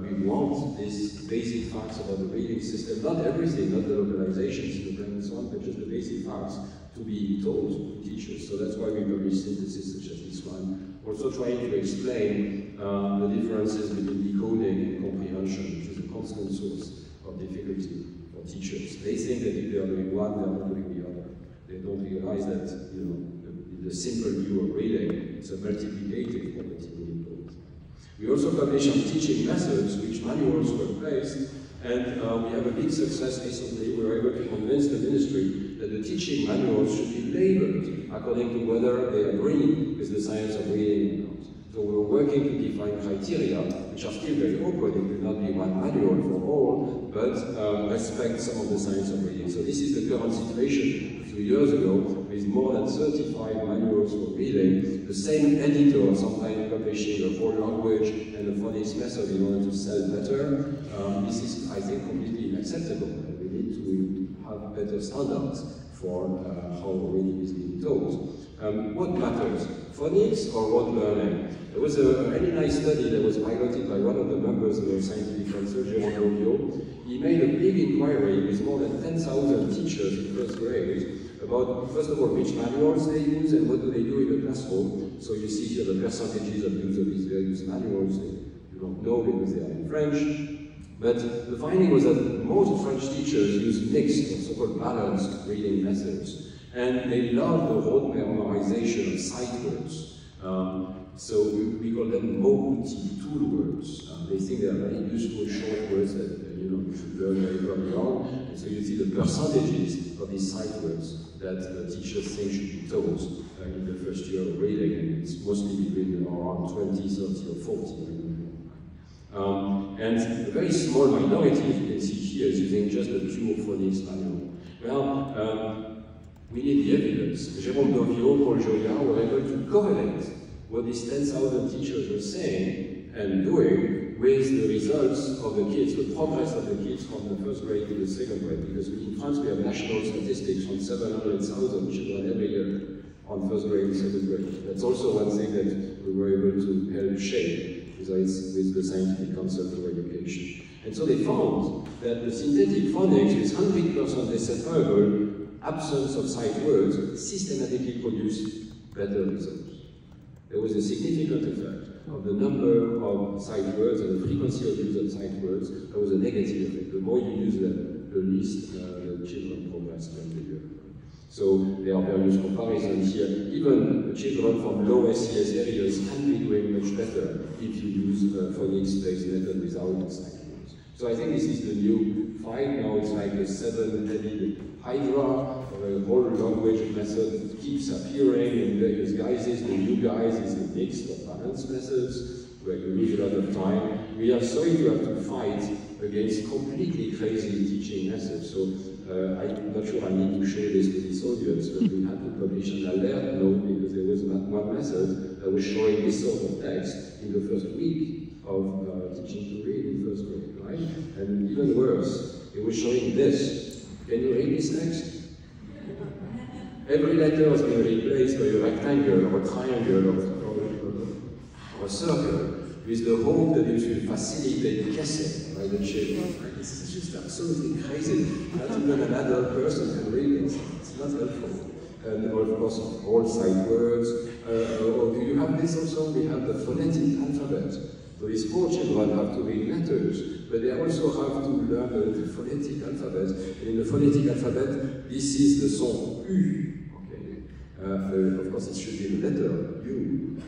We want these basic facts about the reading system, not everything, not the localizations in the brain and so on, but just the basic facts to be taught to teachers. So that's why we publish synthesis such as this one. Also trying to explain the differences between decoding and comprehension, which is a constant source of difficulty for teachers. They think that if they are doing one, they are not doing the other. They don't realize that, in the simple view of reading, it's a multiplicative property we impose. We also publish some teaching methods, which manuals were placed, and we have a big success recently. We were able to convince the ministry that the teaching manuals should be labeled according to whether they agree with the science of reading or not. So we're working to define criteria, which are still very open. It will not be one manual for all, but respect some of the science of reading. So this is the current situation. A few years ago, with more than 35 manuals for reading, the same editor sometimes publishing a whole language and a phonics method in order to sell better. This is, I think, completely unacceptable. We need to have better standards for how reading is being taught. What matters? Phonics or rote learning? There was a really nice study that was piloted by one of the members of the Scientific Council, Dehaene. He made a big inquiry with more than 10,000 teachers in first grade about, first of all, which manuals they use and what do they do in the classroom. So you see here the percentages of use of these various manuals. You don't know because they are in French. But the finding was that most French teachers use mixed or so-called balanced reading methods. And they love the rote memorization of sight words. So we call them mobility tool words. They think they are very useful short words that you should learn very early on. And so you see the percentages of these sight words that the teachers think should be taught in the first year of reading, and it's mostly between around 20, 30, or 40. And a very small minority, as you can see here, is using just the pure phonics manual. Well, we need the evidence. Jérôme Dovio, Paul Joyard were able to correlate what these 10,000 teachers were saying and doing with the results of the kids, the progress of the kids from the first grade to the second grade. Because in France we have national statistics from 700,000 children every year on first grade and second grade. That's also one thing that we were able to help shape with the Scientific Council for Education. And so they found that the synthetic phonics with 100% decipherable absence of sight words systematically produced better results. There was a significant effect of the number of sight words and the frequency of use of sight words. There was a negative effect. The more you use them, the least the children progress during the year. So there are various comparisons here. Even the children from low SES areas can be doing much better if you use phonics-based method without sight words. So I think this is the new fight. Now it's like a seven-headed hydra. The whole language method keeps appearing in various guises. The new guise is the mixed or balanced methods, where you lose a lot of time. We are sorry to have to fight against completely crazy teaching methods. So I'm not sure I need to show this to this audience, but we had to publish an alert note because there was one method that was showing this sort of text in the first week of teaching to read in first grade, right? And even worse, it was showing this. Can you read this text? Every letter has been replaced by a rectangle or a triangle or a circle with the hope that it will facilitate guessing by the children. Right? This is just absolutely crazy. Not even an adult person can read it. It's not helpful. And of course, all sight words. Do you have this also? We have the phonetic alphabet. So these poor children have to read letters, but they also have to learn the phonetic alphabet. And in the phonetic alphabet, this is the son U. Of course, it should be the letter U,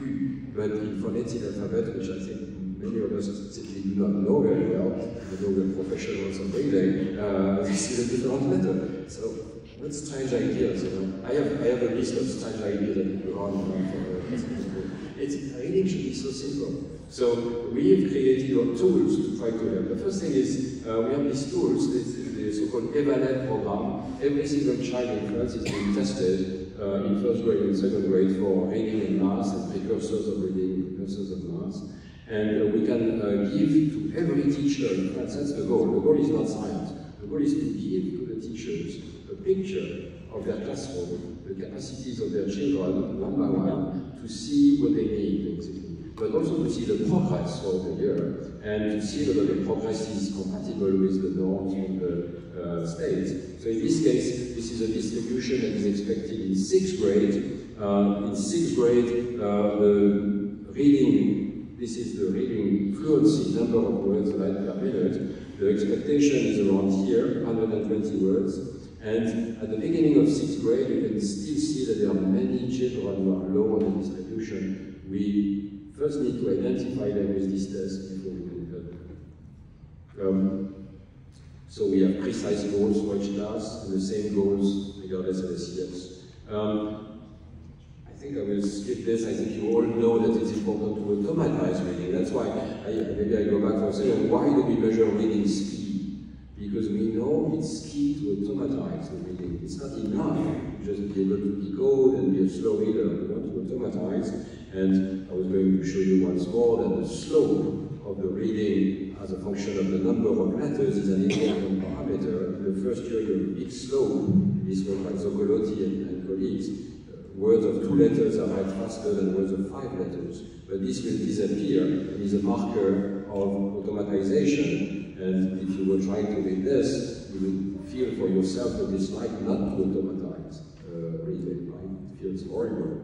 but in phonetic alphabet, which I think many of us simply do not know very well, even though we're professionals of reading, this is a different letter. So, what strange ideas, you know? I have a list of strange ideas that we run reading should be so simple. So, we have created tools to try to help. The first thing is, we have these tools, the so-called EVALET program. Every single child in France is being tested in first grade and second grade for reading and math and precursors of reading, precursors of math. And we can give to every teacher in France, that's the goal. The goal is not science. The goal is to give to the teachers a picture of their classroom, the capacities of their children, one by one, to see what they need, basically. But also to see the progress over the year, and to see whether the progress is compatible with the norms from the state. So in this case, this is a distribution that is expected in 6th grade. In 6th grade, the reading, this is the reading fluency, number of words read per minute. The expectation is around here, 120 words. And at the beginning of 6th grade, you can still see that there are many children who are low on the distribution. We first need to identify them with this test before we can help them. So we have precise goals for each class, and the same goals regardless of SES. I think I will skip this. I think you all know that it's important to automatize reading. That's why, maybe I go back for a second. Why do we measure reading speed? Because we know it's key to automatize the reading. It's not enough to just be able to decode and be a slow reader. We want to automatize. And I was going to show you once more that the slope of the reading as a function of the number of letters is an important parameter. In the first year, you have a big slope. This was by Zoccolotti and colleagues. Words of 2 letters are read faster than words of 5 letters. But this will disappear and is a marker of automatization. And if you were trying to read this, you would feel for yourself the dislike not to automatize reading, right? It feels horrible.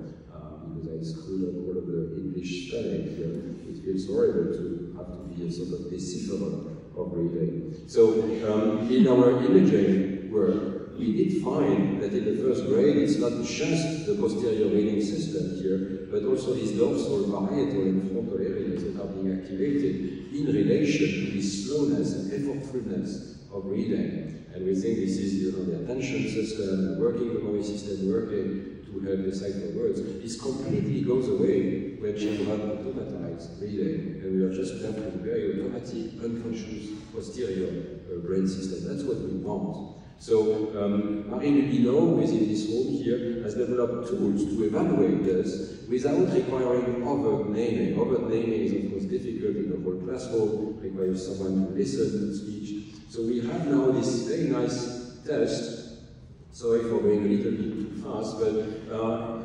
Because I screwed up all of the English spelling here. It feels horrible to have to be a sort of decipherer of reading. So in our imaging work, we did find that in the first grade, it's not just the posterior reading system here, but also these dorsal, parietal, and frontal areas that are being activated in relation to this slowness and effortfulness of reading. And we think this is, you know, the attention system, the working memory system working to help decipher words. This completely goes away when children automatize reading, and we are just left with a very automatic, unconscious posterior brain system. That's what we want. So Marie Lubineau, who is in this room here, has developed tools to evaluate this without requiring overt naming. Overt naming is of course difficult in the whole classroom, requires someone to listen to speech. So we have now this very nice test. Sorry for going a little bit too fast, but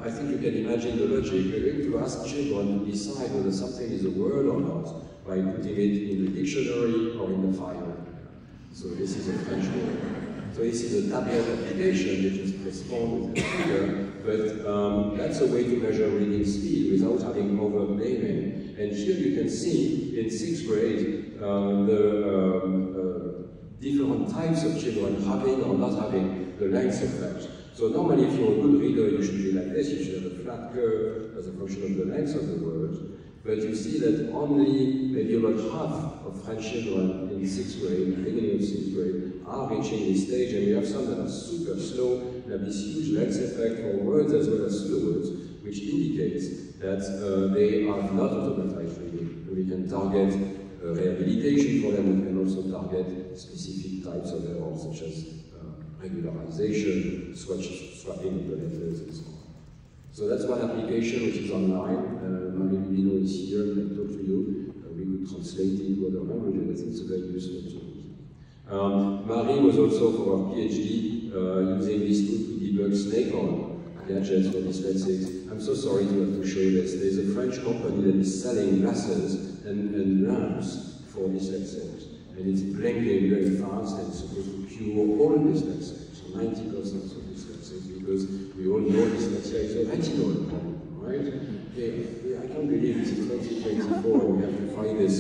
I think you can imagine the logic. We're going to ask children to decide whether something is a word or not by putting it in the dictionary or in the file. So this is a French word. So this is a tablet application, they just respond with a finger, but that's a way to measure reading speed without having overt naming. And here you can see in 6th grade the different types of children having or not having the length effect. So normally if you're a good reader, you should be like this, you should have a flat curve as a function of the length of the word. But you see that only maybe about half of French children in 6th grade, beginning of 6th grade, are reaching this stage, and we have some that are super slow, and have this huge length effect for words as well as slow words, which indicates that they are not automatized reading. We can target rehabilitation for them, we can also target specific types of errors, such as regularization, swapping of the letters, and so on. So that's one application which is online. Marie Lubineau is here, can talk to you. We could translate it to other languages. I think it's a very useful tool. Marie was also, for her PhD, using this tool to debug snake-on gadgets for dyslexics. I'm so sorry to have to show this. There's a French company that is selling glasses and lamps for dyslexics. And it's blinking very fast, and it's supposed to cure all dyslexics, so 90% of dyslexics, because we all know dyslexia is a retinal problem, right? Yeah, I can't believe it's 2024 and we have to find this.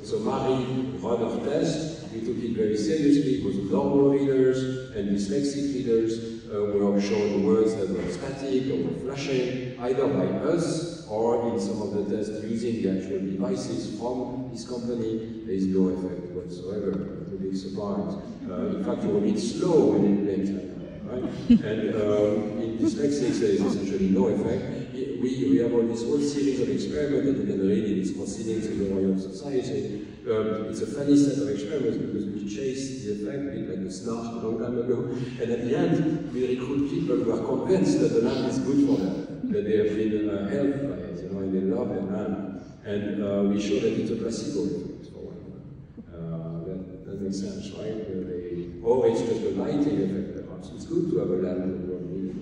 So Marie ran her test. We took it very seriously. It was normal readers and dyslexic readers were shown words that were static or were flashing, either by us or in some of the tests using the actual devices from this company. There is no effect whatsoever. To big surprise. In fact, you were a bit slow when it blinked. Right? And in dyslexics, there is essentially no effect. We have all this whole series of experiments that you can read in its Proceedings in the Royal Society. It's a funny set of experiments because we chased the effect a bit like a snark a long time ago, and at the end, we recruit people who are convinced that the lamp is good for them, that they have been helped by it, you know, and they love the lamp. And we show that it's a placebo effect for one. That makes sense, right? Or it's just a lighting effect, perhaps. It's good to have a lamp when you're reading.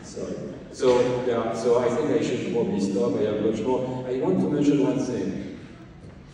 Sorry. So I think I should probably stop. I have much more. I want to mention one thing.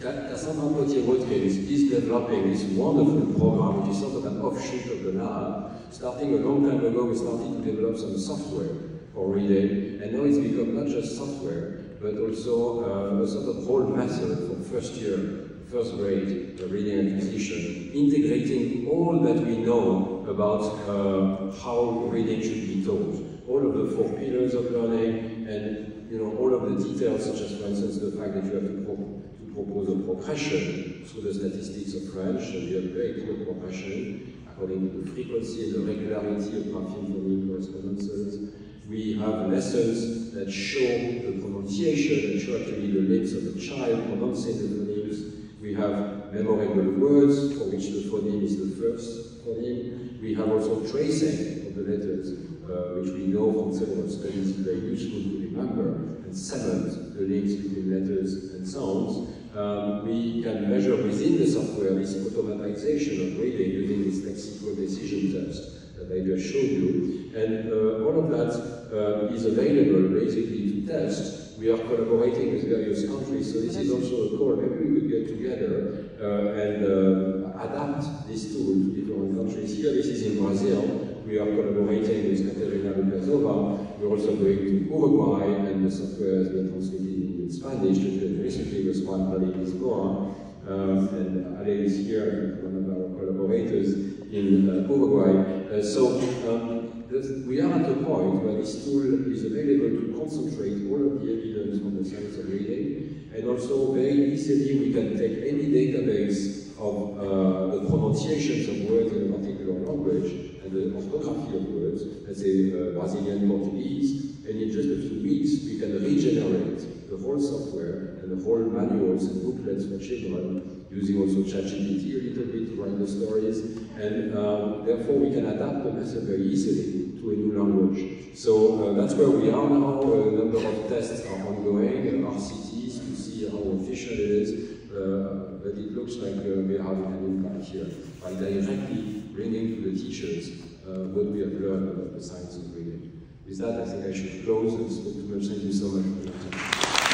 Cassandra Potier-Rodkin is developing this wonderful program, which is sort of an offshoot of the lab. Starting a long time ago, we started to develop some software for reading, and now it's become not just software, but also a sort of whole method for first grade reading acquisition, integrating all that we know about how reading should be taught. All of the 4 pillars of learning, and all of the details, such as, for instance, the fact that you have to propose a progression through the statistics of French, and you have very clear progression according to the frequency and the regularity of grapheme phoneme correspondences. We have lessons that show the pronunciation, that show actually the lips of the child pronouncing the phonemes. We have memorable words for which the phoneme is the first phoneme. We have also tracing of the letters, which we know from several studies is very useful to remember and cement the links between letters and sounds. We can measure within the software this automatization of reading using this lexical decision test that I just showed you. And all of that is available basically to test. We are collaborating with various countries, so this is also a call. Maybe we could get together and adapt this tool to different countries. Here, this is in Brazil. We are collaborating with Caterina Lopezova. We're also going to Uruguay, and the software has been translated in Spanish. Recently was one by Lisboa, and Ale is here, one of our collaborators in Uruguay. We are at a point where this tool is available to concentrate all of the evidence on the science of reading, and also very easily we can take any database of the pronunciations of words in a particular language and the orthography of words, let's say Brazilian Portuguese, and in just a few weeks we can regenerate the whole software and the whole manuals and booklets for children, using also ChatGPT a little bit to write the stories, and therefore we can adapt the method very easily to a new language. So that's where we are now. A number of tests are ongoing, RCTs, to see how efficient it is, but it looks like we are having an impact here by directly bringing to the teachers what we have learned about the science of reading. With that, I think I should close and spoke too much. Thank you so much for your attention.